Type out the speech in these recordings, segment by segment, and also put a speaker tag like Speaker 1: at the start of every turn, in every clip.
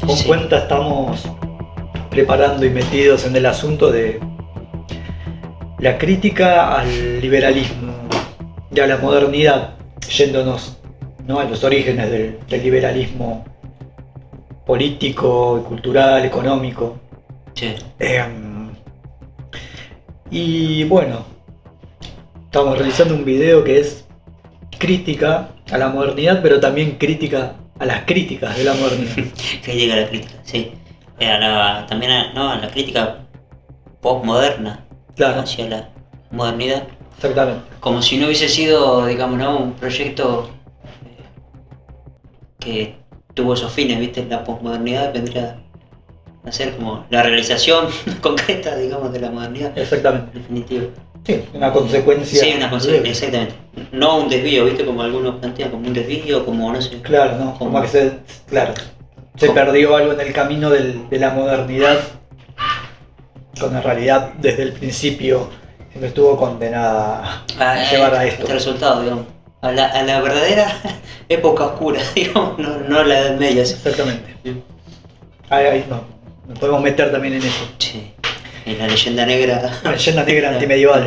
Speaker 1: con
Speaker 2: Sí.
Speaker 1: cuenta estamos preparando y metidos en el asunto de la crítica al liberalismo y a la modernidad, yéndonos, ¿no?, a los orígenes del liberalismo político, cultural, económico.
Speaker 2: Sí.
Speaker 1: Y bueno, estamos realizando un video que es crítica a la modernidad, pero también crítica a las críticas de la modernidad.
Speaker 2: Que llega la crítica, sí. También a la crítica postmoderna,
Speaker 1: Claro,
Speaker 2: hacia la modernidad.
Speaker 1: exactamente.
Speaker 2: Como si no hubiese sido, digamos, ¿no?, un proyecto que tuvo esos fines, ¿viste? La posmodernidad vendría a ser como la realización concreta, digamos, de la modernidad,
Speaker 1: Exactamente.
Speaker 2: en definitiva.
Speaker 1: Sí, una consecuencia.
Speaker 2: Sí, una consecuencia, exactamente. No un desvío, ¿viste? Como algunos plantean, como un desvío, como no sé.
Speaker 1: Claro, no, como que se
Speaker 2: ¿Cómo?
Speaker 1: perdió algo en el camino de la modernidad, cuando en realidad desde el principio siempre estuvo condenada a llevar a esto.
Speaker 2: Este resultado, digamos. A la verdadera época oscura, digamos, no la Edad Media. ¿Sí?
Speaker 1: Exactamente. Ahí nos podemos meter también en eso.
Speaker 2: Sí, en la leyenda negra.
Speaker 1: La leyenda negra antimedieval.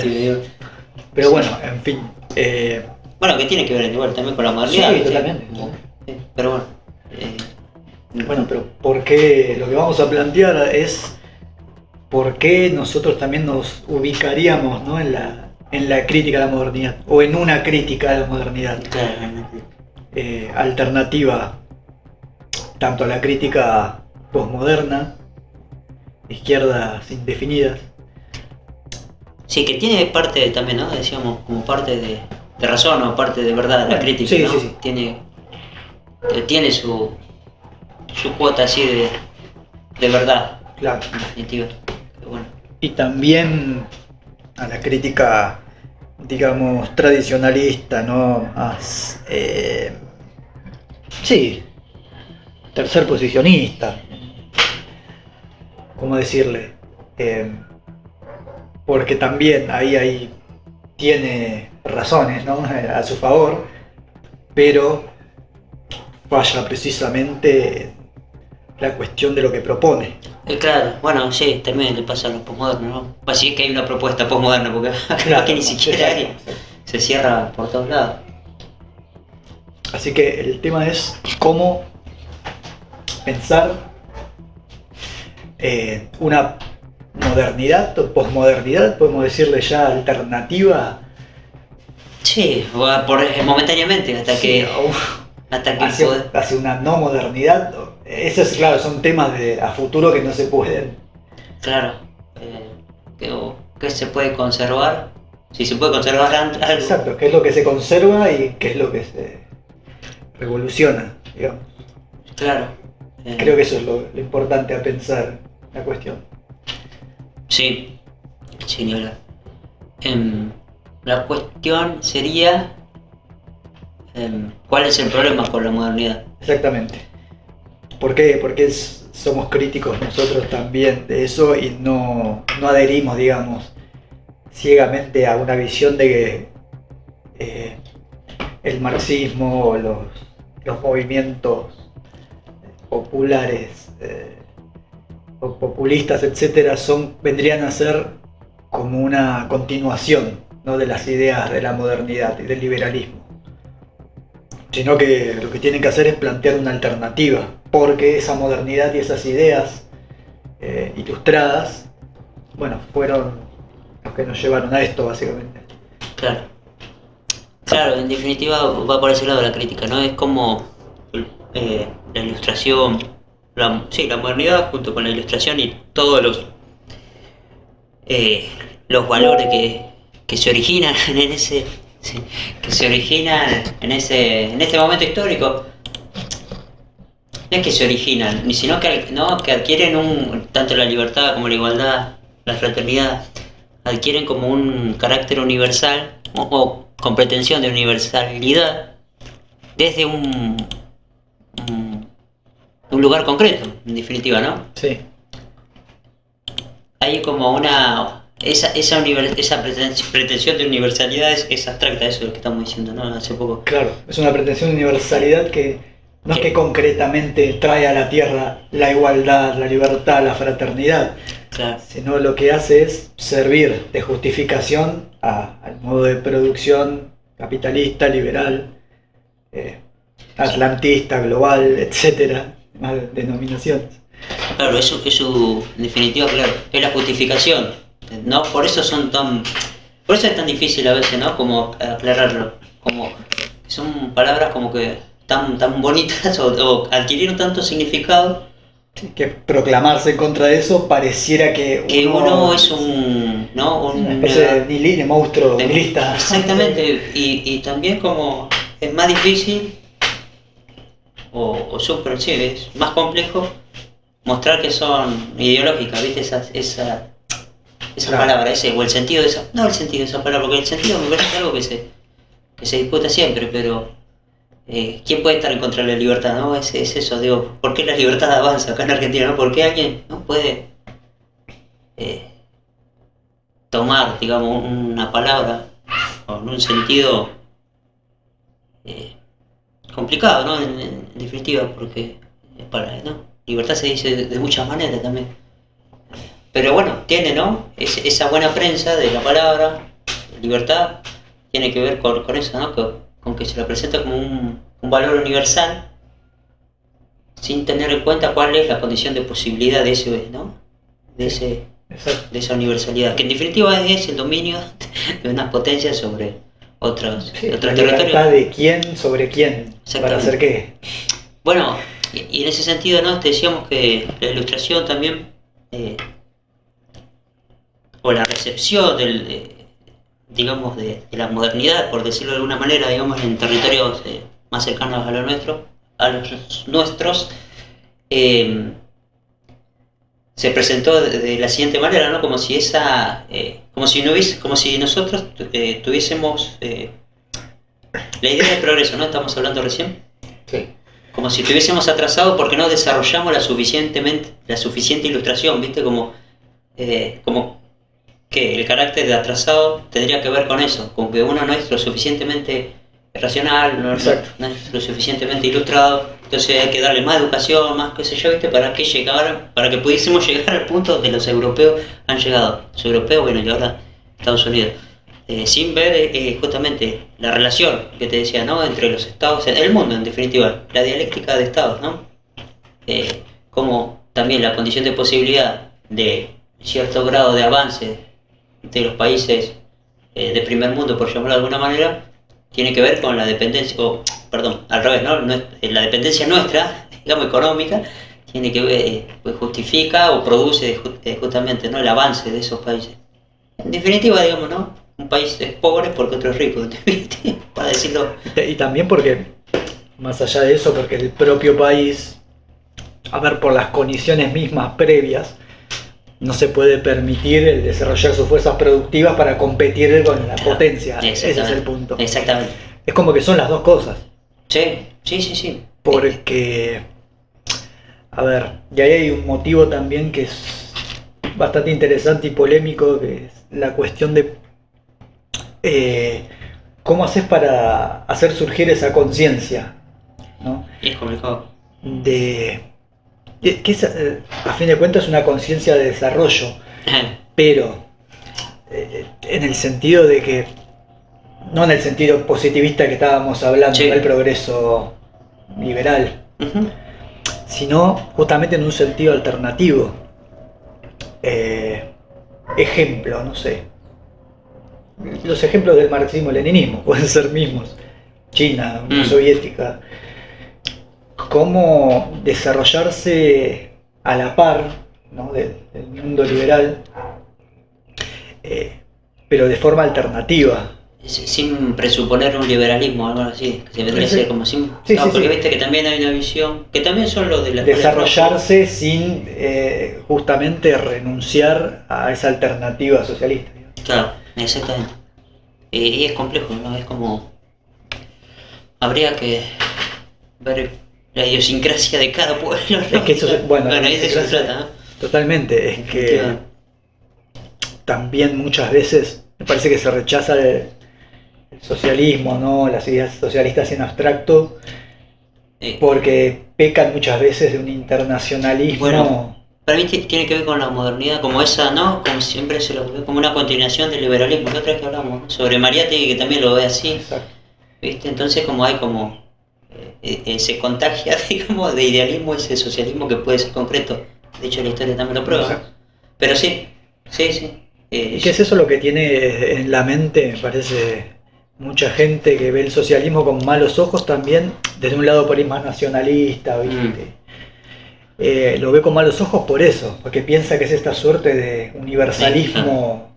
Speaker 1: Pero
Speaker 2: Sí.
Speaker 1: bueno, en fin.
Speaker 2: Bueno, que tiene que ver igual también con la modernidad.
Speaker 1: Sí,
Speaker 2: ¿viste?
Speaker 1: totalmente.
Speaker 2: Sí, pero bueno.
Speaker 1: Bueno, pero ¿por qué? Lo que vamos a plantear es por qué nosotros también nos ubicaríamos, ¿no?, en la crítica a la modernidad, o en una crítica a la modernidad,
Speaker 2: Claro,
Speaker 1: alternativa tanto a la crítica posmoderna, izquierdas indefinidas.
Speaker 2: sí, que tiene parte también, ¿no? Decíamos, como parte de razón o parte de verdad, la
Speaker 1: Bueno,
Speaker 2: crítica,
Speaker 1: sí,
Speaker 2: ¿no?
Speaker 1: sí, sí.
Speaker 2: Tiene su cuota así de verdad,
Speaker 1: Claro.
Speaker 2: en definitiva. Pero bueno.
Speaker 1: Y también a la crítica, digamos, tradicionalista, ¿no? Más, sí, tercer posicionista, ¿cómo decirle? Porque también ahí tiene razones, ¿no?, a su favor, pero falla precisamente la cuestión de lo que propone.
Speaker 2: Claro, bueno, sí, también le pasa a los posmodernos, ¿no? Así es que hay una propuesta posmoderna, porque
Speaker 1: Claro,
Speaker 2: que ni siquiera hay,
Speaker 1: exacto.
Speaker 2: se cierra por todos lados.
Speaker 1: Así que el tema es cómo pensar una modernidad o posmodernidad, podemos decirle ya alternativa.
Speaker 2: Sí, momentáneamente, hasta
Speaker 1: Sí,
Speaker 2: que
Speaker 1: hacia una no modernidad. Esos, claro, son temas a futuro que no se pueden.
Speaker 2: Claro, que se puede conservar, si se puede conservar algo.
Speaker 1: Exacto, qué es lo que se conserva y qué es lo que se revoluciona, digamos.
Speaker 2: Claro.
Speaker 1: Creo que eso es lo importante a pensar la cuestión.
Speaker 2: Sí, sin hablar. La cuestión sería ¿cuál es el problema con la modernidad?
Speaker 1: Exactamente. ¿Por qué? Porque somos críticos nosotros también de eso y no adherimos, digamos, ciegamente a una visión de que el marxismo o los movimientos populares o populistas, etcétera, vendrían a ser como una continuación, ¿no?, de las ideas de la modernidad y del liberalismo, sino que lo que tienen que hacer es plantear una alternativa, porque esa modernidad y esas ideas ilustradas, bueno, fueron los que nos llevaron a esto, básicamente.
Speaker 2: Claro. Claro, en definitiva va por ese lado la crítica, ¿no? Es como la ilustración, la modernidad junto con la ilustración y todos los valores que se originan en ese en este momento histórico. No es que se originan, sino que adquieren tanto la libertad como la igualdad, la fraternidad, adquieren como un carácter universal o con pretensión de universalidad desde un lugar concreto, en definitiva, ¿no?
Speaker 1: Sí.
Speaker 2: Hay como esa pretensión de universalidad es abstracta, eso es lo que estamos diciendo, ¿no? Hace poco.
Speaker 1: Claro, es una pretensión de universalidad que No es
Speaker 2: Sí.
Speaker 1: que concretamente trae a la tierra la igualdad, la libertad, la fraternidad,
Speaker 2: Claro.
Speaker 1: sino lo que hace es servir de justificación al modo de producción capitalista, liberal, eh, atlantista, global, etcétera, más denominaciones.
Speaker 2: Claro, en definitiva, claro, es la justificación. ¿No? Por eso es tan difícil a veces, ¿no? Como aclararlo. Como son palabras como que tan bonitas o adquirieron tanto significado
Speaker 1: Que proclamarse en contra de eso pareciera
Speaker 2: que uno es un, ¿no?
Speaker 1: una especie de monstruo
Speaker 2: de-
Speaker 1: nihilista.
Speaker 2: exactamente, y también como es más difícil o súper, sí, es más complejo mostrar que son ideológicas, ¿viste? Esa
Speaker 1: Claro.
Speaker 2: palabra, o el sentido de esa, no el sentido de esa palabra, porque el sentido me parece algo que se disputa siempre, pero ¿quién puede estar en contra de la libertad? ¿No? Es eso, digo, ¿por qué la libertad avanza acá en Argentina? ¿No? ¿Por qué alguien no puede eh, tomar, digamos, una palabra con un sentido eh, complicado, ¿no? En definitiva, porque ¿no? Libertad se dice de muchas maneras también. Pero bueno, tiene, ¿no? Esa buena prensa de la palabra, libertad, tiene que ver con eso, ¿no? Con que se la presenta como un valor universal, sin tener en cuenta cuál es la condición de posibilidad de ese, ¿no? De ese,
Speaker 1: Exacto.
Speaker 2: de esa universalidad, que en definitiva es el dominio de unas potencias sobre otros,
Speaker 1: Sí, la
Speaker 2: otros
Speaker 1: libertad
Speaker 2: territorios.
Speaker 1: de quién sobre quién, para
Speaker 2: Exactamente.
Speaker 1: hacer qué.
Speaker 2: Bueno, y en ese sentido, ¿no? Te decíamos que la ilustración también, o la recepción digamos, de la modernidad, por decirlo de alguna manera, digamos, en territorios más cercanos a los nuestros, eh, se presentó de la siguiente manera, ¿no? Como si como si nosotros tuviésemos la idea de progreso, ¿no? Estamos hablando recién.
Speaker 1: Sí.
Speaker 2: Como si estuviésemos atrasados porque no desarrollamos la suficiente ilustración, ¿viste? Como que el carácter de atrasado tendría que ver con eso, con que uno no es lo suficientemente racional,
Speaker 1: Exacto.
Speaker 2: no es lo suficientemente ilustrado, entonces hay que darle más educación, más qué sé yo, ¿viste? Para que pudiésemos llegar al punto donde los europeos han llegado. Los europeos, bueno, y ahora Estados Unidos. Sin ver justamente la relación que te decía, ¿no? Entre los estados, el mundo en definitiva, la dialéctica de estados, ¿no? Como también la condición de posibilidad de cierto grado de avance de los países de primer mundo, por llamarlo de alguna manera, tiene que ver con la dependencia, o perdón, al revés, ¿no? La dependencia nuestra, digamos, económica, tiene que ver, pues justifica o produce justamente, ¿no? El avance de esos países. En definitiva, digamos, ¿no? Un país es pobre porque otro es rico, en definitiva, para decirlo.
Speaker 1: Y también porque, más allá de eso, porque el propio país, a ver, por las condiciones mismas previas, no se puede permitir el desarrollar sus fuerzas productivas para competir con la potencia. Ese es el punto.
Speaker 2: Exactamente.
Speaker 1: Es como que son las dos cosas.
Speaker 2: Sí.
Speaker 1: Porque, a ver, y ahí hay un motivo también que es bastante interesante y polémico, que es la cuestión de cómo haces para hacer surgir esa conciencia, ¿no?
Speaker 2: Es complicado.
Speaker 1: Que es, a fin de cuentas, una conciencia de desarrollo, pero en el sentido de que, no en el sentido positivista que estábamos hablando,
Speaker 2: Sí.
Speaker 1: del progreso liberal,
Speaker 2: Uh-huh.
Speaker 1: sino justamente en un sentido alternativo. Ejemplo, no sé. Los ejemplos del marxismo-leninismo pueden ser mismos. China, Unión Soviética. Cómo desarrollarse a la par, ¿no? del mundo liberal, pero de forma alternativa.
Speaker 2: Sin presuponer un liberalismo o algo así, que se vendría a
Speaker 1: Sí.
Speaker 2: ser como sin.
Speaker 1: Sí,
Speaker 2: no,
Speaker 1: sí,
Speaker 2: porque
Speaker 1: sí.
Speaker 2: viste que también hay una visión, que también son los de la
Speaker 1: Desarrollarse sin justamente renunciar a esa alternativa socialista.
Speaker 2: Claro, exactamente. Y es complejo, ¿no? Es como. Habría que ver la idiosincrasia de cada pueblo, ¿no?
Speaker 1: Es que eso, bueno,
Speaker 2: ahí de eso se trata, ¿no?
Speaker 1: Totalmente, es que también muchas veces me parece que se rechaza el socialismo, ¿no? Las ideas socialistas en abstracto, porque pecan muchas veces de un internacionalismo.
Speaker 2: Bueno, para mí tiene que ver con la modernidad, como esa, ¿no? Como siempre se lo ve como una continuación del liberalismo. La otra vez que hablamos, ¿no? Sobre Mariátegui, que también lo ve así,
Speaker 1: Exacto.
Speaker 2: ¿viste? Entonces como hay como se contagia, digamos, de idealismo ese socialismo que puede ser concreto. De hecho la historia también lo prueba.
Speaker 1: Exacto.
Speaker 2: Pero sí, sí, sí.
Speaker 1: ¿Y qué es eso lo que tiene en la mente, me parece, mucha gente que ve el socialismo con malos ojos también, desde un lado por ahí más nacionalista, ¿viste? Lo ve con malos ojos por eso, porque piensa que es esta suerte de universalismo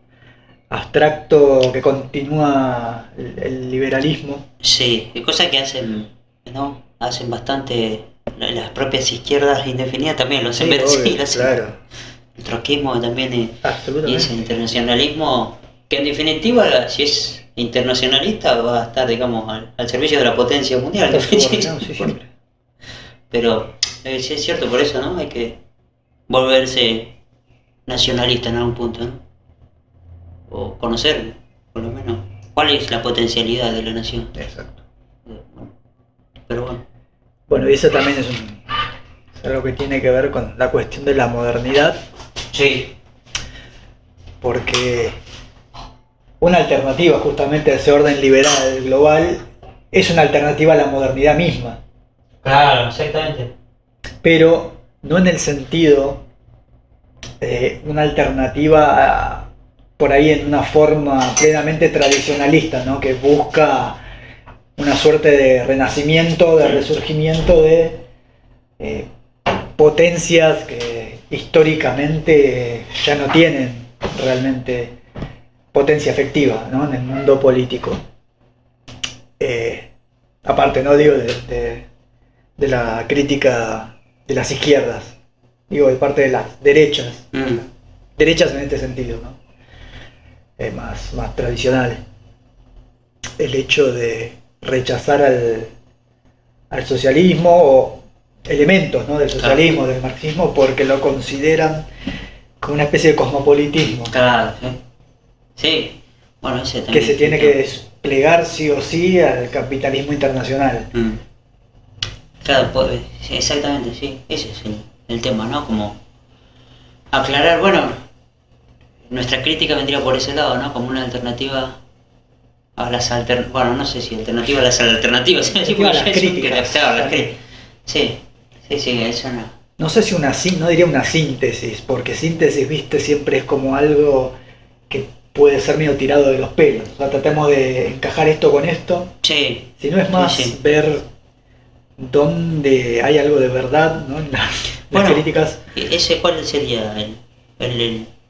Speaker 1: abstracto que continúa el liberalismo.
Speaker 2: Sí, hay cosas que hacen, ¿no? Hacen bastante las propias izquierdas indefinidas también lo hacen
Speaker 1: Sí,
Speaker 2: ver así,
Speaker 1: obvio,
Speaker 2: lo hacen.
Speaker 1: claro,
Speaker 2: El trotskismo también y ese
Speaker 1: absolutamente.
Speaker 2: internacionalismo que en definitiva si es internacionalista va a estar digamos al servicio de la potencia mundial.
Speaker 1: Está subordinado, sí, siempre.
Speaker 2: Pero sí es cierto, por eso, ¿no? Hay que volverse nacionalista en algún punto, ¿no? O conocer, por lo menos, cuál es la potencialidad de la nación.
Speaker 1: Exacto.
Speaker 2: Bueno, pero bueno.
Speaker 1: Bueno, y eso también es algo que tiene que ver con la cuestión de la modernidad,
Speaker 2: Sí.
Speaker 1: porque una alternativa justamente a ese orden liberal global es una alternativa a la modernidad misma,
Speaker 2: Claro, exactamente.
Speaker 1: pero no en el sentido de una alternativa por ahí en una forma plenamente tradicionalista, ¿no? Que busca una suerte de renacimiento, de resurgimiento de eh, potencias que históricamente ya no tienen realmente potencia efectiva, ¿no? En el mundo político. Aparte, no digo de la crítica de las izquierdas, digo de parte de las derechas, derechas en este sentido, ¿no? Más tradicional. El hecho de rechazar al socialismo o elementos, ¿no? Del socialismo, del marxismo, porque lo consideran como una especie de cosmopolitismo.
Speaker 2: Claro, sí. Sí, bueno, ese también.
Speaker 1: Que se tiene que desplegar sí o sí al capitalismo internacional.
Speaker 2: Claro, pues, sí, exactamente, sí. Ese es el tema, ¿no? Como aclarar, bueno, nuestra crítica vendría por ese lado, ¿no? Como una alternativa a las alternativas. Bueno, no sé si alternativa a las alternativas. Sí,
Speaker 1: a las críticas.
Speaker 2: Sí, sí, sí, eso no.
Speaker 1: No sé si no diría una síntesis, porque síntesis, viste, siempre es como algo que puede ser medio tirado de los pelos. O sea, tratemos de encajar esto con esto.
Speaker 2: Sí.
Speaker 1: Si no es más
Speaker 2: sí.
Speaker 1: ver dónde hay algo de verdad, ¿no? En las críticas.
Speaker 2: ¿Ese cuál sería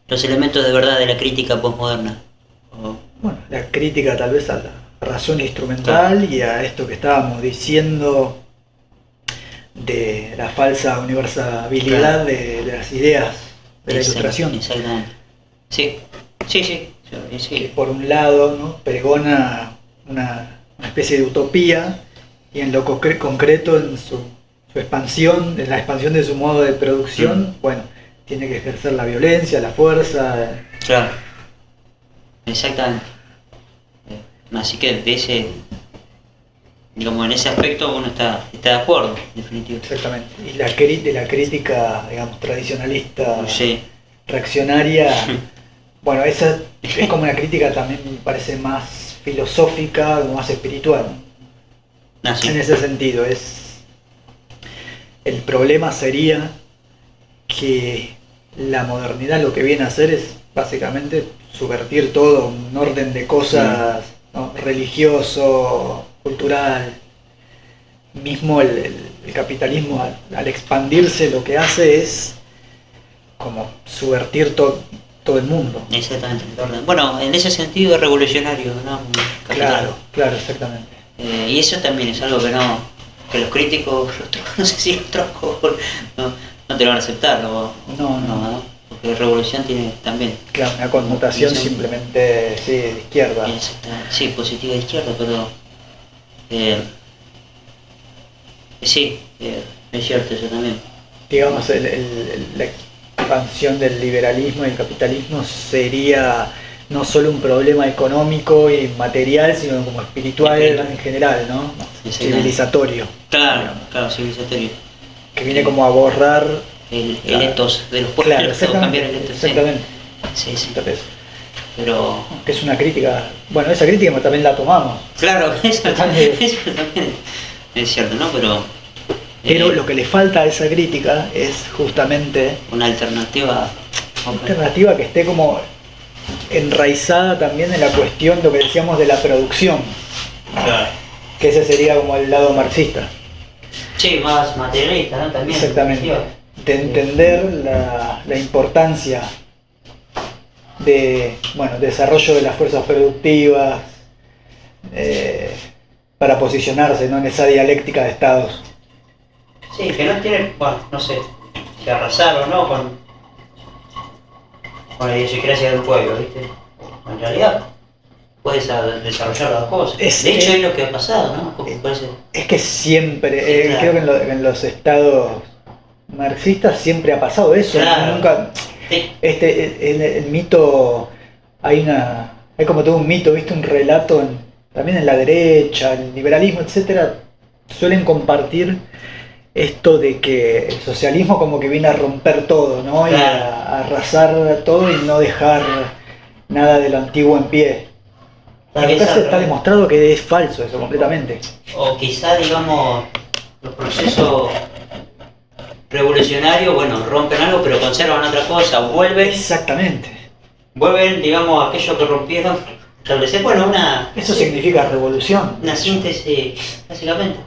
Speaker 2: los elementos de verdad de la crítica posmoderna?
Speaker 1: Bueno, la crítica tal vez a la razón instrumental y a esto que estábamos diciendo de la falsa universalidad de las ideas de la ilustración.
Speaker 2: Exactamente. Sí, sí, sí.
Speaker 1: Que por un lado, ¿no? Pregona una especie de utopía y en lo concreto, en su expansión, en la expansión de su modo de producción, bueno, tiene que ejercer la violencia, la fuerza.
Speaker 2: Claro, exactamente. Así que digamos, en ese aspecto uno está de acuerdo, en definitiva.
Speaker 1: Exactamente. Y de la crítica, digamos, tradicionalista,
Speaker 2: sí.
Speaker 1: reaccionaria, bueno, esa es como una crítica también me parece más filosófica, más espiritual.
Speaker 2: Sí.
Speaker 1: En ese sentido, el problema sería que la modernidad lo que viene a hacer es básicamente subvertir todo un orden de cosas, ¿no? Religioso, cultural. Mismo el capitalismo al expandirse lo que hace es como subvertir todo el mundo.
Speaker 2: Exactamente. Bueno, en ese sentido es revolucionario, ¿no?
Speaker 1: Claro, exactamente.
Speaker 2: Y eso también es algo que los críticos, no sé si los troscos no te lo van a aceptar, no, porque revolución tiene también.
Speaker 1: Claro, una connotación simplemente sí, de izquierda.
Speaker 2: Sí, positiva de izquierda, pero sí, es cierto eso también.
Speaker 1: Digamos, la expansión del liberalismo y el capitalismo sería no solo un problema económico y material, sino como espiritual en general, ¿no? Civilizatorio.
Speaker 2: Claro, claro, civilizatorio.
Speaker 1: Que viene como a borrar
Speaker 2: el etos de los pueblos,
Speaker 1: claro,
Speaker 2: cambiar el etos.
Speaker 1: Exactamente.
Speaker 2: Sí, sí.
Speaker 1: Entonces,
Speaker 2: pero
Speaker 1: que es una crítica, bueno, esa crítica también la tomamos.
Speaker 2: Claro, eso también es cierto, ¿no? Pero
Speaker 1: lo que le falta a esa crítica es justamente
Speaker 2: una alternativa.
Speaker 1: Una alternativa que esté como enraizada también en la cuestión, lo que decíamos, de la producción.
Speaker 2: Claro.
Speaker 1: Que ese sería como el lado marxista.
Speaker 2: Sí, más materialista, ¿no? También.
Speaker 1: Exactamente. De entender la importancia de, bueno, desarrollo de las fuerzas productivas para posicionarse, ¿no?, en esa dialéctica de estados.
Speaker 2: Sí, que no tiene, bueno, no sé, que arrasar o no con la idiosincrasia del pueblo, ¿viste? En realidad puedes desarrollar las cosas. De hecho es lo que ha pasado, ¿no?
Speaker 1: Es que siempre, claro. Creo que en los estados marxistas siempre ha pasado eso.
Speaker 2: Claro.
Speaker 1: Nunca,
Speaker 2: sí.
Speaker 1: El mito, hay como todo un mito, ¿viste? Un relato también en la derecha, el liberalismo, etcétera, suelen compartir esto de que el socialismo como que viene a romper todo, ¿no? Claro. Y a arrasar todo y no dejar nada de lo antiguo en pie. Acá está demostrado que es falso eso completamente.
Speaker 2: O quizá, digamos, los procesos revolucionarios, bueno, rompen algo pero conservan otra cosa, o vuelven.
Speaker 1: Exactamente.
Speaker 2: Vuelven, digamos, aquello que rompieron, establecer, bueno,
Speaker 1: Eso significa revolución.
Speaker 2: Una síntesis, básicamente.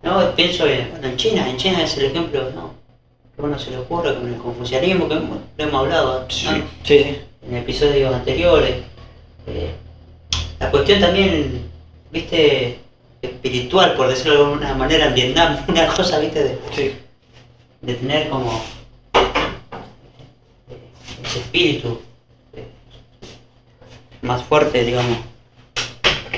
Speaker 2: No, pienso en China es el ejemplo, ¿no? Que uno se le ocurre con el confucianismo, que lo hemos hablado, ¿no?
Speaker 1: Sí.
Speaker 2: En episodios anteriores. La cuestión también, viste, espiritual, por decirlo de alguna manera, en Vietnam, una cosa, viste, de tener como ese espíritu más fuerte, digamos.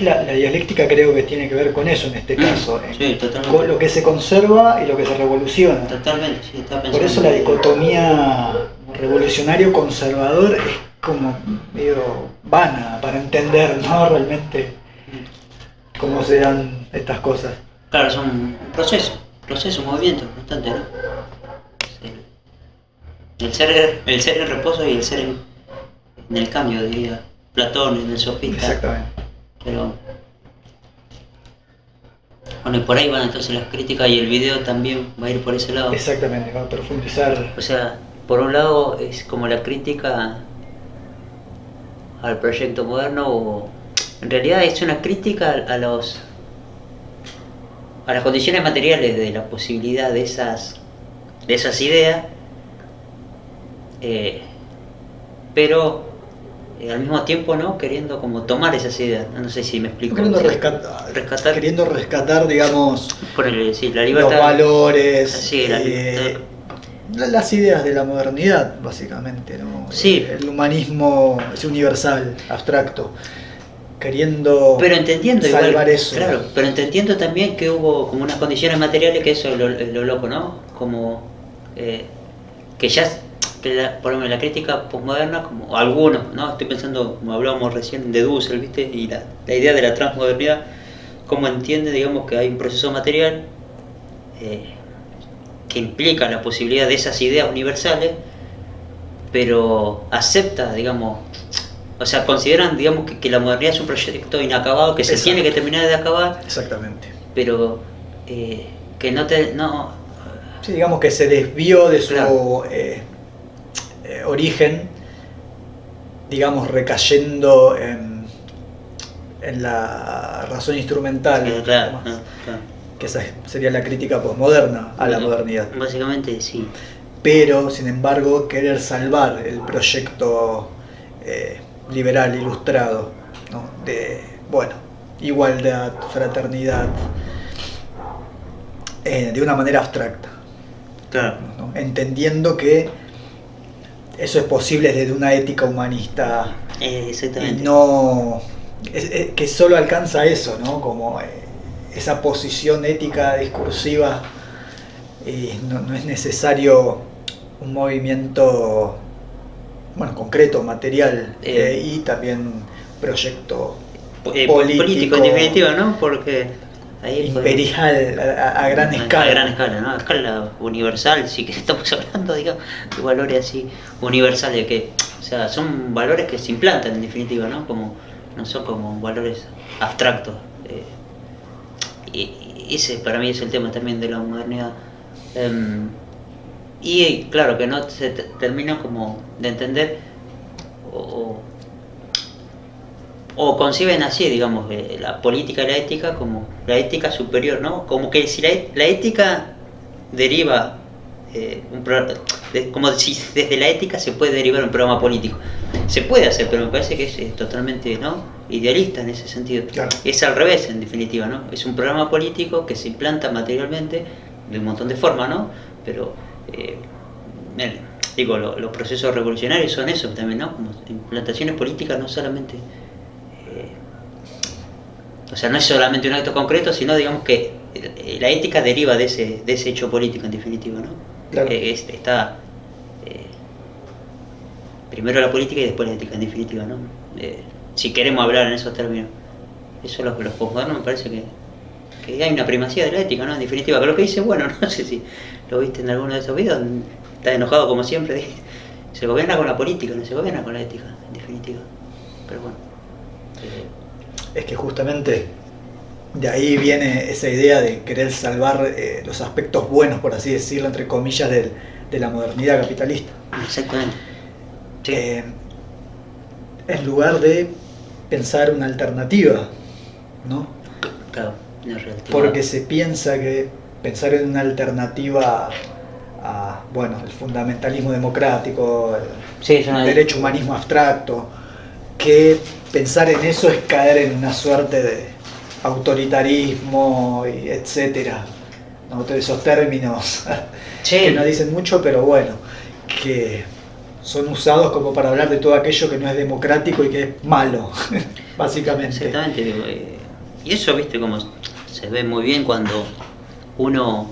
Speaker 1: La dialéctica creo que tiene que ver con eso en este caso,
Speaker 2: sí, totalmente.
Speaker 1: Con lo que se conserva y lo que se revoluciona.
Speaker 2: Totalmente, sí, está pensando.
Speaker 1: Por eso la dicotomía revolucionario-conservador es como medio vana para entender, ¿no? Realmente cómo se dan estas cosas.
Speaker 2: Claro, son un proceso, movimiento constante, ¿no? El ser en reposo y el ser en el cambio, diría Platón en el sofista.
Speaker 1: Exactamente.
Speaker 2: Pero bueno, y por ahí van entonces las críticas y el video también va a ir por ese lado.
Speaker 1: Exactamente, va a profundizar.
Speaker 2: O sea, por un lado es como la crítica al proyecto moderno, o en realidad es una crítica a las condiciones materiales de la posibilidad de esas ideas, pero al mismo tiempo, ¿no? Queriendo como tomar esas ideas, no sé si me explico.
Speaker 1: Queriendo rescatar, digamos,
Speaker 2: la libertad,
Speaker 1: los valores,
Speaker 2: sí,
Speaker 1: las ideas de la modernidad, básicamente, ¿no?
Speaker 2: Sí.
Speaker 1: El humanismo es universal, abstracto, queriendo salvar
Speaker 2: igual,
Speaker 1: eso.
Speaker 2: Claro, pero entendiendo también que hubo como unas condiciones materiales, que eso es lo loco, ¿no? Como que ya, por ejemplo, la crítica posmoderna, como algunos, ¿no? Estoy pensando, como hablábamos recién, de Dussel, ¿viste? Y la idea de la transmodernidad, cómo entiende, digamos, que hay un proceso material que implica la posibilidad de esas ideas universales, pero acepta, digamos, o sea, consideran, digamos, que la modernidad es un proyecto inacabado, que se tiene que terminar de acabar.
Speaker 1: Exactamente.
Speaker 2: Pero que no...
Speaker 1: Sí, digamos que se desvió de su
Speaker 2: claro.
Speaker 1: Origen, digamos, recayendo en la razón instrumental.
Speaker 2: Sí, claro.
Speaker 1: Que esa sería la crítica posmoderna a la modernidad.
Speaker 2: Básicamente sí.
Speaker 1: Pero, sin embargo, querer salvar el proyecto liberal ilustrado, ¿no? De, bueno, igualdad, fraternidad, de una manera abstracta.
Speaker 2: Claro.
Speaker 1: ¿No? Entendiendo que eso es posible desde una ética humanista.
Speaker 2: Exactamente.
Speaker 1: Y no... que solo alcanza eso, ¿no? Como esa posición ética discursiva, no es necesario un movimiento bueno, concreto, material, y también proyecto político
Speaker 2: en definitiva, ¿no? Porque ahí
Speaker 1: imperial a gran escala.
Speaker 2: A gran escala, ¿no? A escala universal, sí que estamos hablando, digamos, de valores así universales, que, o sea, son valores que se implantan en definitiva, ¿no? Como, no son como valores abstractos. Y ese para mí es el tema también de la modernidad. Y claro que no se termina como de entender o conciben así, digamos, la política y la ética como la ética superior, ¿no? Como que si la ética deriva, como si desde la ética se puede derivar un programa político. Se puede hacer, pero me parece que es totalmente, ¿no?, idealista en ese sentido.
Speaker 1: Claro.
Speaker 2: Es al revés, en definitiva, ¿no? Es un programa político que se implanta materialmente de un montón de formas, ¿no? Pero, digo, los procesos revolucionarios son eso también, ¿no? Como implantaciones políticas, no solamente... o sea, no es solamente un acto concreto, sino digamos que la ética deriva de ese hecho político en definitiva, ¿no?
Speaker 1: Claro.
Speaker 2: Está primero la política y después la ética en definitiva, ¿no? Si queremos hablar en esos términos. Eso los posmodernos me parece que hay una primacía de la ética, ¿no? En definitiva, que lo que dice, bueno, no sé si lo viste en alguno de esos videos, está enojado como siempre, se gobierna con la política, no se gobierna con la ética, en definitiva. Pero bueno.
Speaker 1: Es que justamente de ahí viene esa idea de querer salvar los aspectos buenos, por así decirlo, entre comillas, de la modernidad capitalista.
Speaker 2: Exactamente. Sí.
Speaker 1: En lugar de pensar una alternativa, ¿no?
Speaker 2: Claro, una alternativa.
Speaker 1: Porque se piensa que pensar en una alternativa a, bueno, el fundamentalismo democrático, el derecho humanismo abstracto, que pensar en eso es caer en una suerte de autoritarismo, y etcétera, ¿no? Todos esos términos que no dicen mucho, pero bueno, que son usados como para hablar de todo aquello que no es democrático y que es malo, básicamente.
Speaker 2: Exactamente, digo, y eso, viste, como se ve muy bien cuando uno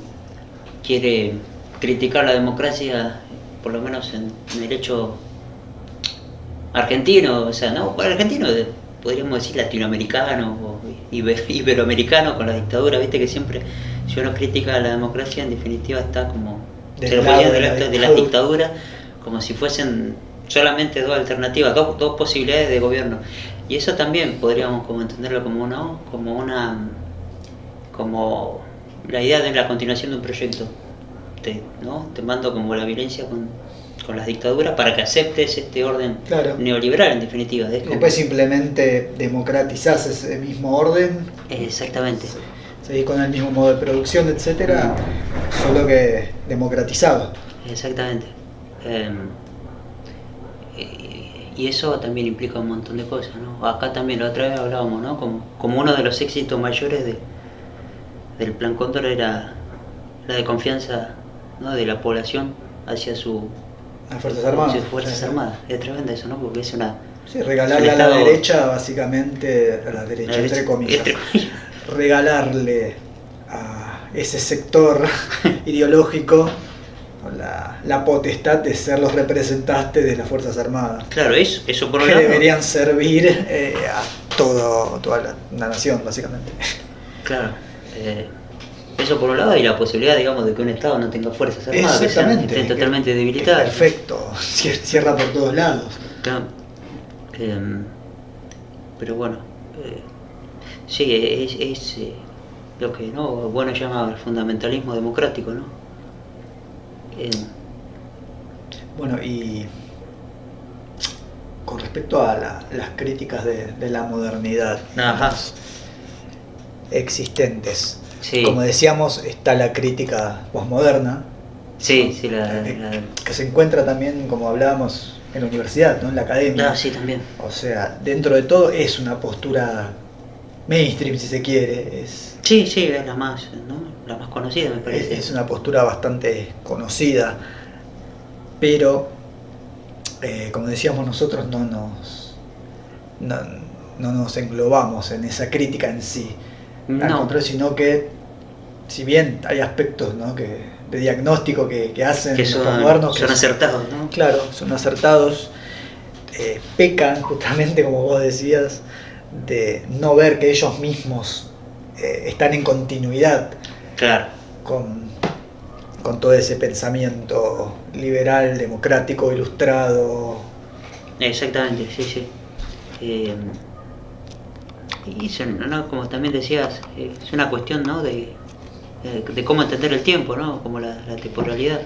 Speaker 2: quiere criticar la democracia, por lo menos en el hecho argentino, o sea, no, bueno, argentino, podríamos decir latinoamericano o iberoamericano con la dictadura, viste que siempre, si uno critica la democracia, en definitiva está como se lo ponía de las dictaduras, como si fuesen solamente dos alternativas, dos posibilidades de gobierno. Y eso también podríamos como entenderlo como como la idea de la continuación de un proyecto, ¿no? Te mando como la violencia con las dictaduras para que aceptes este orden neoliberal, en definitiva.
Speaker 1: Después simplemente democratizás ese mismo orden.
Speaker 2: Exactamente.
Speaker 1: Seguís con el mismo modo de producción, etcétera, solo que democratizado.
Speaker 2: Exactamente. Y eso también implica un montón de cosas, ¿no? Acá también la otra vez hablábamos, ¿no? Como uno de los éxitos mayores del Plan Cóndor era la de confianza, ¿no?, de la población hacia las
Speaker 1: Fuerzas Armadas.
Speaker 2: Sus Fuerzas Armadas. Es tremendo eso, ¿no? Porque es una...
Speaker 1: Sí, regalarle a la derecha, básicamente, a la derecha, entre comillas. Regalarle a ese sector ideológico la potestad de ser los representantes de las Fuerzas Armadas.
Speaker 2: Claro, eso por un
Speaker 1: lado. Que deberían
Speaker 2: lado
Speaker 1: servir a toda la nación, básicamente.
Speaker 2: Claro. Eso por un lado, y la posibilidad, digamos, de que un Estado no tenga Fuerzas Armadas, que estén totalmente debilitadas.
Speaker 1: Perfecto, cierra por todos lados.
Speaker 2: Claro. Pero bueno, sí, es lo que bueno llama el fundamentalismo democrático, ¿no?
Speaker 1: Bueno, y con respecto a las críticas de la modernidad existentes,
Speaker 2: sí.
Speaker 1: Como decíamos, está la crítica posmoderna,
Speaker 2: sí,
Speaker 1: que se encuentra también, como hablábamos, en la universidad, ¿no?, en la academia.
Speaker 2: Sí, también.
Speaker 1: O sea, dentro de todo es una postura mainstream, si se quiere.
Speaker 2: Sí, es la más, ¿no?, la más conocida, me parece.
Speaker 1: Es una postura bastante conocida, pero como decíamos, nosotros no nos englobamos en esa crítica en sí. Al contrario, sino que, si bien hay aspectos, ¿no?, de diagnóstico que hacen
Speaker 2: que
Speaker 1: los posmodernos,
Speaker 2: son acertados, ¿no?
Speaker 1: Claro, son acertados. pecan justamente, como vos decías, de no ver que ellos mismos están en continuidad
Speaker 2: Claro,
Speaker 1: con, con todo ese pensamiento liberal, democrático, ilustrado.
Speaker 2: exactamente, sí, sí. Eh, y eso, ¿no? Como también decías, es una cuestión, ¿no? De cómo entender el tiempo, ¿no? Como la temporalidad,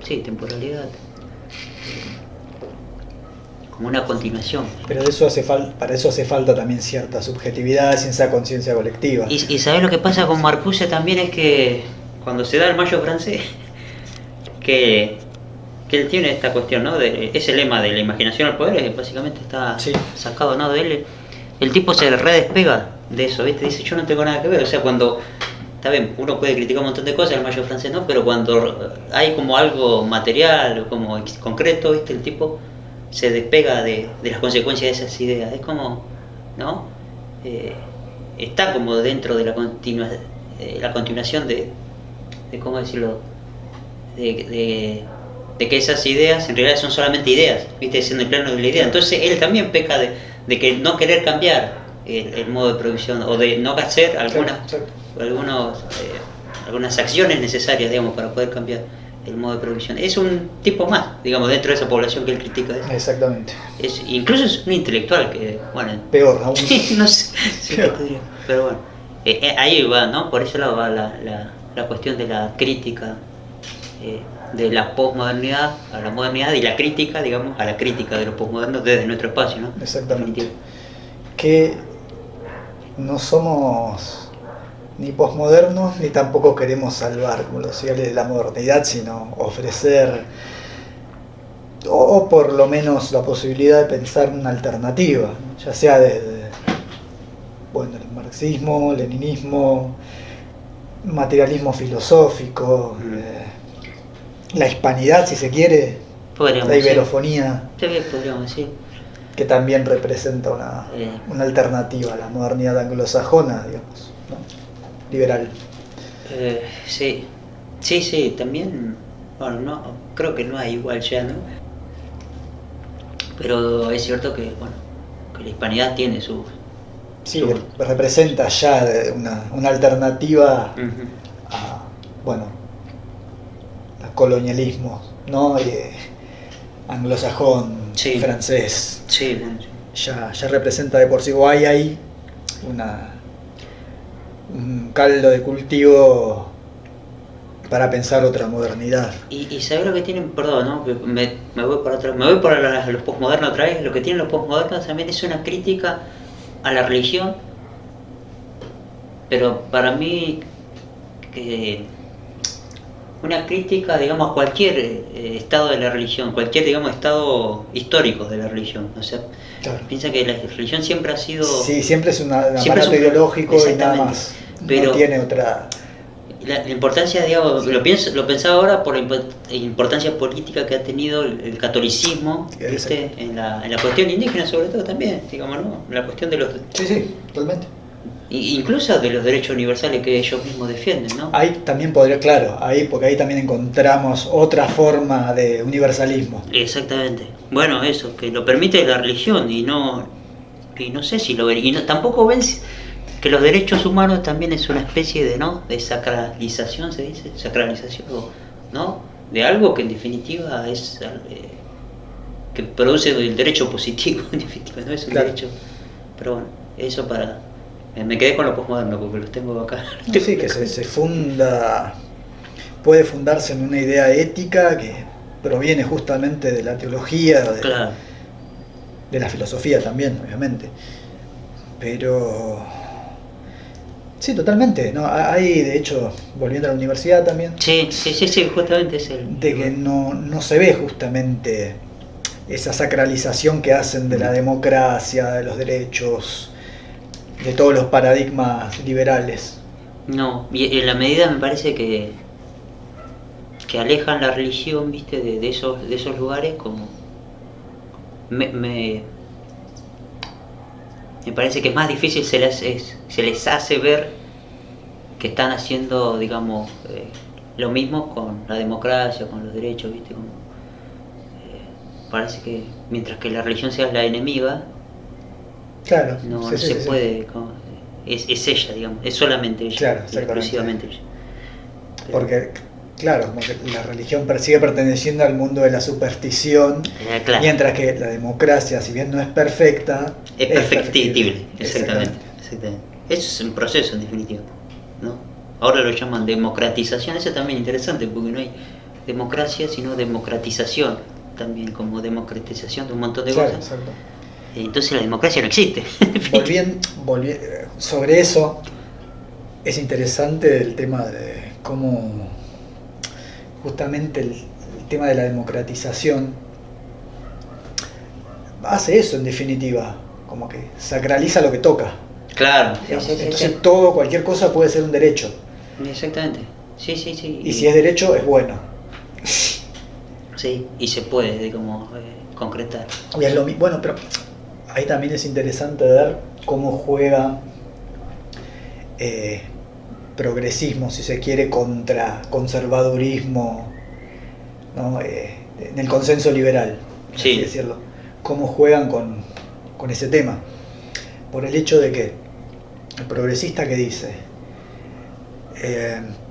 Speaker 2: sí, temporalidad, como una continuación.
Speaker 1: Pero de eso para eso hace falta también cierta subjetividad, cierta conciencia colectiva.
Speaker 2: Y ¿sabés lo que pasa con Marcuse también? Es que cuando se da el mayo francés, que, que él tiene esta cuestión, ¿no? Ese lema de la imaginación al poder, básicamente está
Speaker 1: Sí.
Speaker 2: sacado, ¿no? De él. El tipo se redespega de eso, ¿viste? Dice, yo no tengo nada que ver. O sea, cuando, está bien, uno puede criticar un montón de cosas, el mayo francés no, pero cuando hay como algo material o como concreto, ¿viste? El tipo se despega de las consecuencias de esas ideas. Es como, ¿no? Eh, está como dentro de la continuación de ¿cómo decirlo? De que esas ideas en realidad son solamente ideas, ¿viste? Siendo el plano de la idea. Entonces él también peca de que no querer cambiar el modo de producción o de no hacer algunas acciones necesarias, digamos, para poder cambiar el modo de producción. Es un tipo más, digamos, dentro de esa población que él critica.
Speaker 1: Exactamente.
Speaker 2: Incluso es un intelectual que, bueno,
Speaker 1: Peor aún.
Speaker 2: no sé, sí, qué te digo, pero bueno, ahí va, ¿no? Por ese lado va la cuestión de la crítica, de la posmodernidad a la modernidad y la crítica, digamos, a la crítica de lo posmoderno desde nuestro espacio, ¿no?
Speaker 1: Exactamente. Que no somos ni posmodernos ni tampoco queremos salvar, como los ideales de la modernidad, sino ofrecer o por lo menos la posibilidad de pensar una alternativa, ¿no? Ya sea desde bueno, el marxismo, leninismo, materialismo filosófico, la hispanidad, si se quiere,
Speaker 2: Podríamos
Speaker 1: la
Speaker 2: decir.
Speaker 1: iberofonía,
Speaker 2: Sí, podríamos decir.
Speaker 1: que también representa una alternativa a la modernidad anglosajona, digamos, ¿no? Liberal.
Speaker 2: Sí, sí, sí, también, bueno, no, creo que no hay igual ya, ¿no? Pero es cierto que, bueno, que la hispanidad tiene su...
Speaker 1: Sí, representa ya una alternativa
Speaker 2: Ujú.
Speaker 1: a, bueno, al colonialismo, ¿no? Anglosajón,
Speaker 2: Sí.
Speaker 1: francés,
Speaker 2: Sí, bueno, sí.
Speaker 1: ya representa de por sí, o hay ahí un caldo de cultivo para pensar otra modernidad.
Speaker 2: Y ¿sabes lo que tienen? Perdón, ¿no? Que me voy para atrás, me voy para los postmodernos otra vez. Lo que tienen los postmodernos también es una crítica a la religión, pero para mí una crítica, digamos, a cualquier estado de la religión, cualquier, digamos, estado histórico de la religión. O sea,
Speaker 1: Claro.
Speaker 2: Piensa que la religión siempre ha sido...
Speaker 1: Sí, siempre es un
Speaker 2: siempre
Speaker 1: aparato ideológico y nada
Speaker 2: exactamente.
Speaker 1: más.
Speaker 2: Pero
Speaker 1: no tiene otra...
Speaker 2: la importancia, digamos, lo pensaba ahora por la importancia política que ha tenido el catolicismo, ¿viste? En la cuestión indígena sobre todo también, digamos, ¿no? La cuestión de los...
Speaker 1: Sí, totalmente.
Speaker 2: Incluso de los derechos universales que ellos mismos defienden, ¿no?
Speaker 1: Ahí también porque ahí también encontramos otra forma de universalismo.
Speaker 2: Exactamente. Bueno, eso, que lo permite la religión y no sé si lo ven. Y tampoco ven que los derechos humanos también es una especie de, ¿no? De sacralización, se dice, sacralización, ¿no? De algo que en definitiva es... que produce el derecho positivo, en definitiva, no es un derecho... Pero bueno, eso para... Me quedé con lo posmoderno porque los tengo acá.
Speaker 1: Sí, que se funda... Puede fundarse en una idea ética que proviene justamente de la teología,
Speaker 2: Claro.
Speaker 1: de la filosofía también, obviamente. Pero... Sí, totalmente. ¿No? Hay, de hecho, volviendo a la universidad también...
Speaker 2: Sí, justamente es el...
Speaker 1: De que no se ve justamente esa sacralización que hacen de la democracia, de los derechos, de todos los paradigmas liberales.
Speaker 2: No, y en la medida me parece que alejan la religión, viste, de esos lugares, como me parece que es más difícil, se les hace ver que están haciendo, digamos, lo mismo con la democracia, con los derechos, viste, como, parece que mientras que la religión sea la enemiga,
Speaker 1: Claro,
Speaker 2: no,
Speaker 1: sí,
Speaker 2: no
Speaker 1: sí,
Speaker 2: se
Speaker 1: sí, sí.
Speaker 2: puede, es ella, digamos, es solamente ella,
Speaker 1: Claro,
Speaker 2: y
Speaker 1: exactamente.
Speaker 2: exclusivamente ella.
Speaker 1: Porque, claro, como que la religión sigue perteneciendo al mundo de la superstición,
Speaker 2: Claro,
Speaker 1: mientras que la democracia, si bien no es perfecta,
Speaker 2: es perfectible, exactamente,
Speaker 1: Exactamente.
Speaker 2: exactamente. Eso es un proceso en definitiva, ¿no? Ahora lo llaman democratización, eso también es interesante porque no hay democracia sino democratización, también como democratización de un montón de
Speaker 1: Claro,
Speaker 2: cosas.
Speaker 1: exacto.
Speaker 2: Entonces la democracia no existe.
Speaker 1: Sobre eso, es interesante el tema de cómo justamente el tema de la democratización hace eso en definitiva, como que sacraliza lo que toca.
Speaker 2: Claro, sí,
Speaker 1: Digamos.
Speaker 2: sí, sí,
Speaker 1: Entonces
Speaker 2: sí.
Speaker 1: todo, cualquier cosa puede ser un derecho.
Speaker 2: Exactamente. Sí, sí, sí.
Speaker 1: Y si es derecho, es bueno.
Speaker 2: Sí, y se puede como concretar.
Speaker 1: Y es lo mismo. Bueno, pero ahí también es interesante ver cómo juega progresismo, si se quiere, contra conservadurismo, ¿no? En el consenso liberal, por así
Speaker 2: Sí.
Speaker 1: decirlo. Cómo juegan con ese tema. Por el hecho de que el progresista que dice,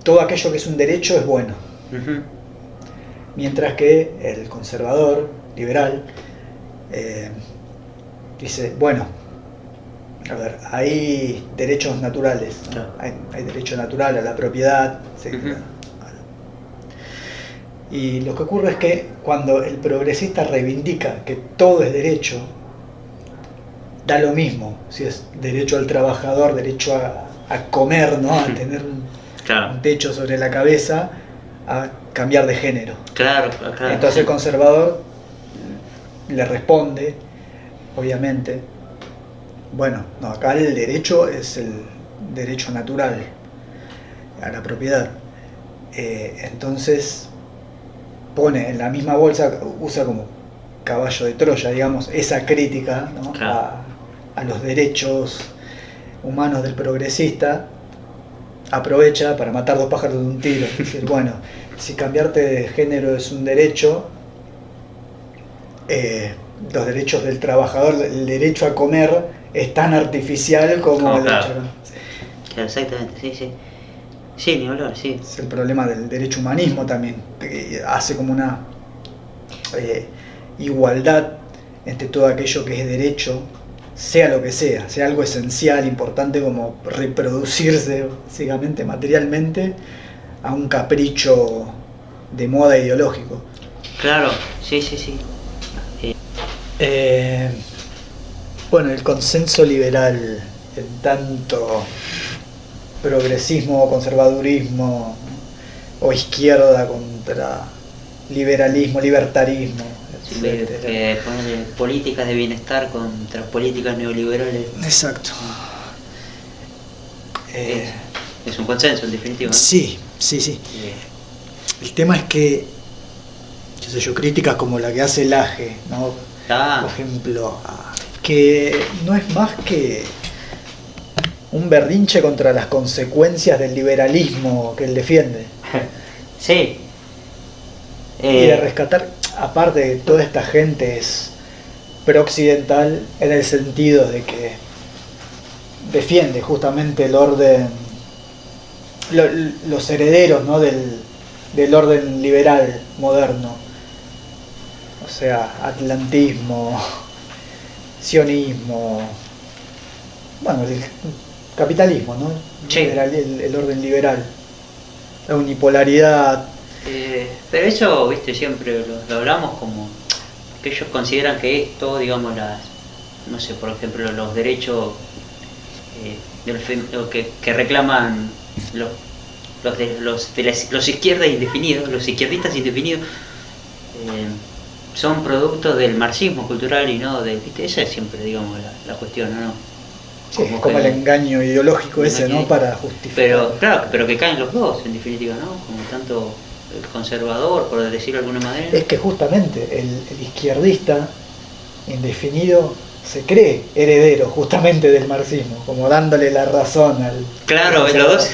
Speaker 1: todo aquello que es un derecho es bueno.
Speaker 2: Ujú.
Speaker 1: Mientras que el conservador, liberal, dice, bueno, a ver, hay derechos naturales, ¿no?
Speaker 2: Claro.
Speaker 1: Hay derecho natural a la propiedad, etc.
Speaker 2: Ujú.
Speaker 1: Y lo que ocurre es que cuando el progresista reivindica que todo es derecho, da lo mismo si es derecho al trabajador, derecho a comer, ¿no? A tener
Speaker 2: Claro.
Speaker 1: un techo sobre la cabeza, a cambiar de género.
Speaker 2: Claro, claro.
Speaker 1: Entonces el conservador le responde, obviamente, bueno, no, acá el derecho es el derecho natural a la propiedad. Entonces pone en la misma bolsa, usa como caballo de Troya, digamos, esa crítica, ¿no?
Speaker 2: Claro.
Speaker 1: a los derechos humanos del progresista, aprovecha para matar dos pájaros de un tiro. Es decir, bueno, si cambiarte de género es un derecho, los derechos del trabajador, el derecho a comer, es tan artificial como el
Speaker 2: Claro.
Speaker 1: derecho.
Speaker 2: Claro, exactamente, sí, sí. Sí, ni hablar, sí.
Speaker 1: Es el problema del derecho humanismo también, que hace como una igualdad entre todo aquello que es derecho, sea lo que sea algo esencial, importante como reproducirse básicamente materialmente, a un capricho de moda ideológico.
Speaker 2: Claro, sí, sí, sí.
Speaker 1: Bueno, el consenso liberal, en tanto progresismo o conservadurismo, o izquierda contra liberalismo, libertarismo, etc.
Speaker 2: Ponerle políticas de bienestar contra políticas neoliberales.
Speaker 1: Exacto.
Speaker 2: Es un consenso en definitiva, ¿no?
Speaker 1: Sí. El tema es que, qué sé yo, críticas como la que hace Laje, ¿no? Por ejemplo, que no es más que un berrinche contra las consecuencias del liberalismo que él defiende.
Speaker 2: Sí.
Speaker 1: Y de rescatar, aparte de toda esta gente es pro-occidental en el sentido de que defiende justamente el orden, los herederos, ¿no? del orden liberal moderno. O sea, atlantismo, sionismo, bueno, el capitalismo, ¿no?
Speaker 2: Sí.
Speaker 1: El orden liberal, la unipolaridad.
Speaker 2: Pero eso, viste, siempre lo hablamos como que ellos consideran que esto, digamos, no sé, por ejemplo, los derechos que reclaman los izquierdas indefinidos, los izquierdistas indefinidos, son productos del marxismo cultural y no de, viste, esa es siempre, digamos, la cuestión, ¿no?
Speaker 1: Sí, como el engaño ideológico ese, ¿no? Para justificar.
Speaker 2: Pero claro, pero que caen los dos, en definitiva, ¿no? Como tanto el conservador, por decirlo de alguna manera.
Speaker 1: Es que justamente el izquierdista indefinido se cree heredero justamente del marxismo, como dándole la razón al...
Speaker 2: Claro, los dos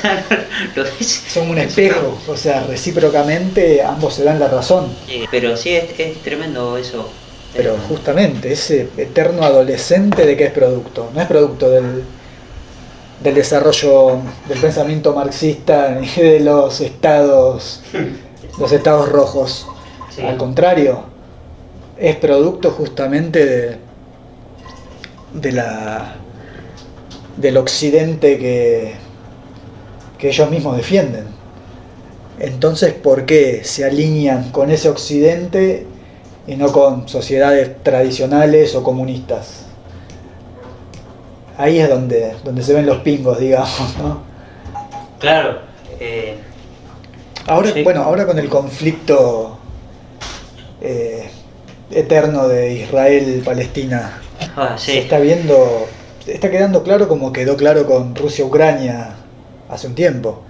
Speaker 1: son un espejo, o sea, recíprocamente ambos se dan la razón.
Speaker 2: Pero sí es tremendo eso,
Speaker 1: Pero justamente ese eterno adolescente, ¿de qué es producto? No es producto del desarrollo del pensamiento marxista ni de los estados rojos.
Speaker 2: Sí.
Speaker 1: Al contrario, es producto justamente de del occidente que ellos mismos defienden. Entonces, ¿por qué se alinean con ese occidente y no con sociedades tradicionales o comunistas? Ahí es donde se ven los pingos, digamos, ¿no?
Speaker 2: Claro.
Speaker 1: Ahora,
Speaker 2: Sí.
Speaker 1: bueno, ahora con el conflicto eterno de Israel-Palestina, se está viendo, está quedando claro como quedó claro con Rusia-Ucrania hace un tiempo.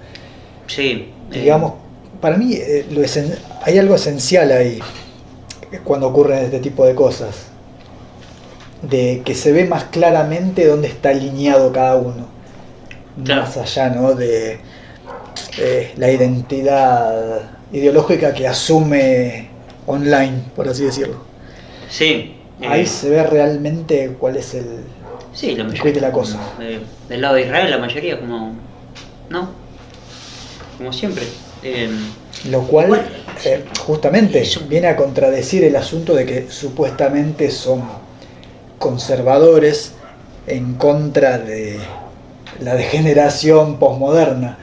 Speaker 2: Sí.
Speaker 1: Digamos, para mí hay algo esencial ahí cuando ocurren este tipo de cosas, de que se ve más claramente dónde está alineado cada uno,
Speaker 2: Claro.
Speaker 1: más allá, ¿no?, de la identidad ideológica que asume online, por así decirlo.
Speaker 2: Sí.
Speaker 1: Ahí se ve realmente cuál es el
Speaker 2: Sí, la
Speaker 1: quid
Speaker 2: mayoría.
Speaker 1: de la cosa.
Speaker 2: Del lado de Israel, la mayoría, como. ¿No? Como siempre.
Speaker 1: Lo cual,
Speaker 2: Igual,
Speaker 1: justamente,
Speaker 2: eso-
Speaker 1: viene a contradecir el asunto de que supuestamente son conservadores en contra de la degeneración posmoderna,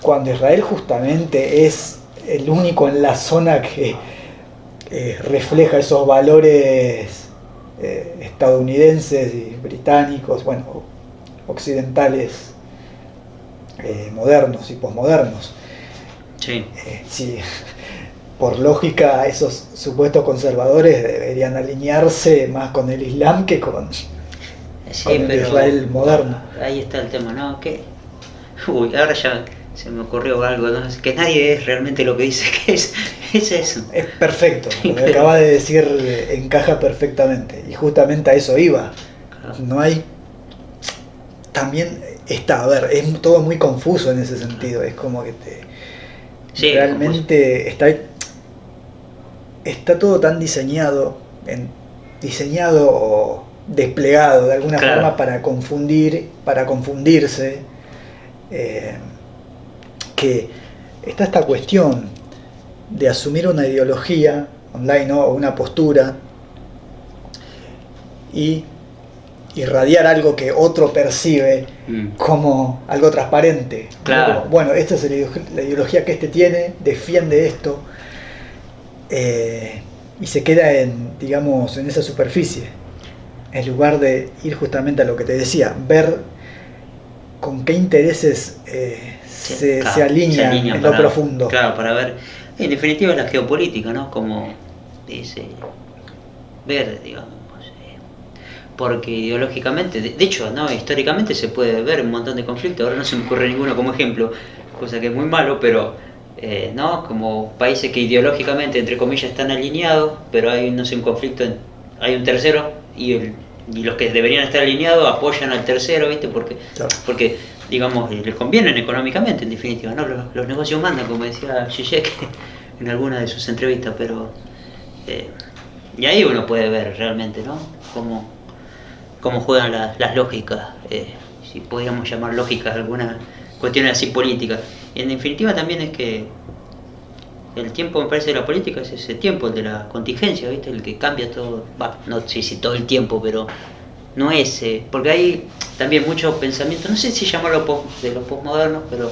Speaker 1: cuando Israel justamente es el único en la zona que refleja esos valores estadounidenses y británicos, bueno, occidentales, modernos y posmodernos.
Speaker 2: Sí.
Speaker 1: Sí, por lógica, esos supuestos conservadores deberían alinearse más con el Islam que con
Speaker 2: Sí,
Speaker 1: el
Speaker 2: pero.
Speaker 1: Israel moderno.
Speaker 2: Ahí está el tema, ¿no? Que. Uy, ahora ya se me ocurrió algo, ¿no? Que nadie es realmente lo que dice que es. Es eso.
Speaker 1: Es perfecto,
Speaker 2: Sí,
Speaker 1: lo que
Speaker 2: pero-
Speaker 1: acabas de decir encaja perfectamente. Y justamente a eso iba.
Speaker 2: Claro.
Speaker 1: No hay. También está, a ver, es todo muy confuso en ese sentido. Es como que
Speaker 2: Sí,
Speaker 1: realmente está todo tan diseñado o desplegado de alguna
Speaker 2: Claro.
Speaker 1: forma para confundirse, que está esta cuestión de asumir una ideología online, ¿no?, o una postura y irradiar algo que otro percibe como algo transparente.
Speaker 2: Claro.
Speaker 1: Como, bueno, esta es la ideología que este tiene, defiende esto, y se queda digamos, en esa superficie, en lugar de ir justamente a lo que te decía, ver con qué intereses se alinean en lo profundo.
Speaker 2: Claro, para ver. En definitiva, la geopolítica, ¿no? Como dice. Ver, digamos. Porque ideológicamente, de hecho, ¿no? Históricamente se puede ver un montón de conflictos. Ahora no se me ocurre ninguno como ejemplo, cosa que es muy malo, pero. ¿No? Como países que ideológicamente, entre comillas, están alineados, pero hay, no sé, un conflicto, hay un tercero y los que deberían estar alineados apoyan al tercero, ¿viste? Porque,
Speaker 1: Claro.
Speaker 2: porque digamos, les convienen económicamente, en definitiva, ¿no? Los negocios mandan, como decía Zizek en alguna de sus entrevistas, pero... y ahí uno puede ver realmente, ¿no? Cómo juegan las lógicas, si podríamos llamar lógicas algunas cuestiones así políticas. Y en definitiva también es que el tiempo, me parece, de la política es ese tiempo, el de la contingencia, ¿viste? El que cambia todo, no sé si todo el tiempo, pero no es, porque hay también muchos pensamientos, no sé si llamarlo de los postmodernos, pero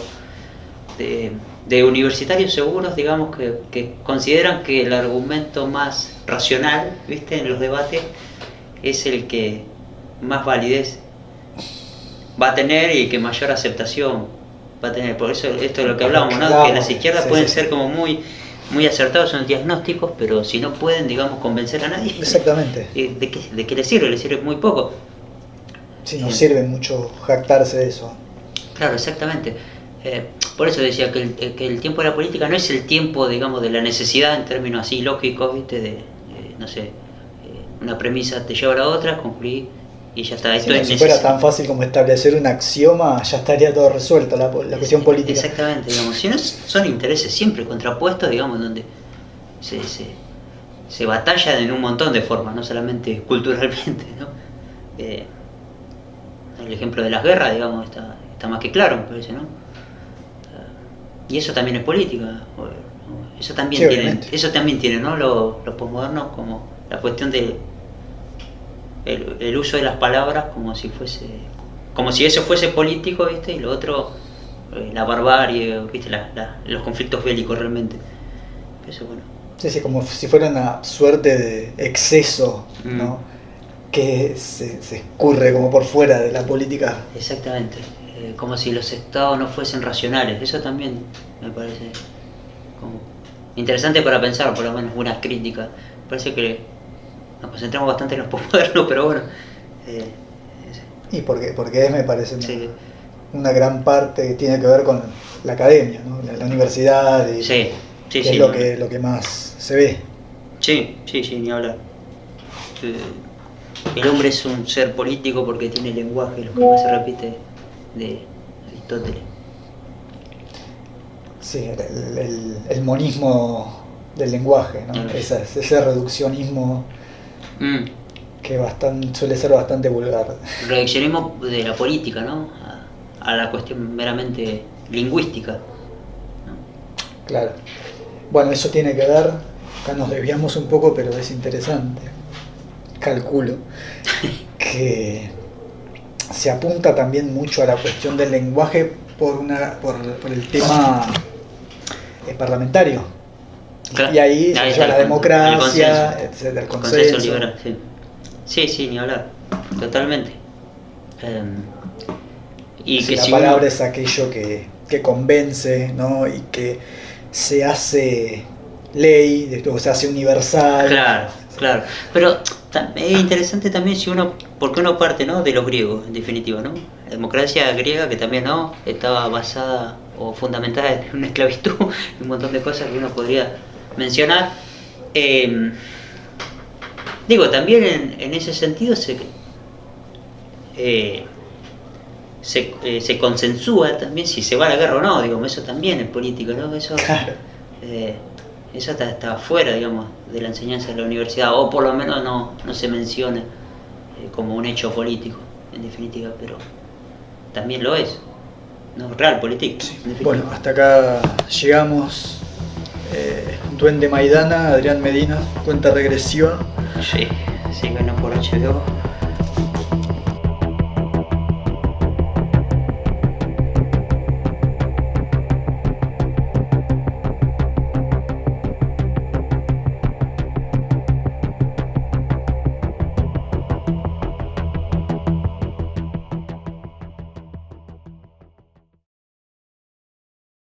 Speaker 2: de universitarios seguros, digamos, que consideran que el argumento más racional, ¿viste?, en los debates es el que más validez va a tener y que mayor aceptación va a tener. Por eso esto es lo que hablábamos, ¿no?
Speaker 1: Claro,
Speaker 2: Que las izquierdas
Speaker 1: sí,
Speaker 2: pueden
Speaker 1: sí.
Speaker 2: ser como muy acertados en los diagnósticos, pero si no pueden, digamos, convencer a nadie,
Speaker 1: Exactamente.
Speaker 2: ¿de qué les sirve? Les sirve muy poco.
Speaker 1: Sí, nos sirve mucho jactarse de eso.
Speaker 2: Claro, exactamente. Por eso decía que el tiempo de la política no es el tiempo, digamos, de la necesidad en términos así lógicos, ¿viste? No sé, una premisa te lleva a la otra, concluí y ya está. Esto
Speaker 1: Sí,
Speaker 2: es
Speaker 1: si fuera tan fácil como establecer un axioma, ya estaría todo resuelto, la cuestión política.
Speaker 2: Exactamente, digamos. Si no, son intereses siempre contrapuestos, digamos, donde se batalla en un montón de formas, no solamente culturalmente, ¿no? El ejemplo de las guerras, digamos, está más que claro, me parece, ¿no? Y eso también es política. Eso también
Speaker 1: Sí,
Speaker 2: tiene,
Speaker 1: obviamente.
Speaker 2: eso también tiene, ¿no? Los posmodernos, como la cuestión de el uso de las palabras como si eso fuese político, ¿viste? Y lo otro, la barbarie, ¿viste? Los conflictos bélicos realmente. Eso, bueno.
Speaker 1: Sí, sí, como si fuera una suerte de exceso,
Speaker 2: Mm.
Speaker 1: ¿no? Que se escurre como por fuera de la política.
Speaker 2: Exactamente. Como si los estados no fuesen racionales. Eso también me parece como interesante para pensar, por lo menos una crítica. Me parece que nos concentramos bastante en los posmodernos, pero bueno. eh,
Speaker 1: Y porque me parece
Speaker 2: sí,
Speaker 1: una gran parte que tiene que ver con la academia, ¿no? La universidad, y
Speaker 2: sí, sí,
Speaker 1: que
Speaker 2: sí,
Speaker 1: es
Speaker 2: ni hablar.
Speaker 1: lo que más se ve.
Speaker 2: Sí, sí, sí, ni hablar. Eh, el hombre es un ser político porque tiene lenguaje, lo que más se repite de Aristóteles.
Speaker 1: Sí, el monismo del lenguaje, ¿no?
Speaker 2: Claro.
Speaker 1: Ese reduccionismo
Speaker 2: Mm.
Speaker 1: que suele ser bastante vulgar.
Speaker 2: Reaccionemos de la política, ¿no? A la cuestión meramente lingüística, ¿no?
Speaker 1: Claro. Bueno, eso tiene que ver, acá nos desviamos un poco, pero es interesante. Calculo que se apunta también mucho a la cuestión del lenguaje por el tema parlamentario.
Speaker 2: Claro.
Speaker 1: Y ahí se
Speaker 2: Ahí
Speaker 1: lleva
Speaker 2: está
Speaker 1: la
Speaker 2: el
Speaker 1: democracia,
Speaker 2: consenso.
Speaker 1: etcétera, el
Speaker 2: Consenso
Speaker 1: consenso.
Speaker 2: liberal, sí. Sí, sí, ni hablar. Totalmente. Y
Speaker 1: Si
Speaker 2: que
Speaker 1: la
Speaker 2: si
Speaker 1: palabra
Speaker 2: uno.
Speaker 1: es aquello que convence, ¿no? Y que se hace ley, o se hace universal.
Speaker 2: Claro, claro. Pero es interesante también si uno. Porque uno parte, ¿no? De los griegos, en definitiva, ¿no? La democracia griega, que también, ¿no? Estaba basada o fundamentada en una esclavitud y un montón de cosas que uno podría mencionar. Eh, Digo, también en ese sentido eh, se consensúa también si se va a la guerra o no, digo, eso también es política, ¿no?
Speaker 1: Claro.
Speaker 2: Eh, eso está fuera, digamos, de la enseñanza de la universidad, o por lo menos no se menciona como un hecho político, en definitiva, pero también lo es, ¿no? Realpolitik,
Speaker 1: Sí.
Speaker 2: en definitiva.
Speaker 1: Bueno, hasta acá llegamos. Duende Maidana, Adrián Medina, cuenta regresiva.
Speaker 2: Sí, sí, ganó por HBO.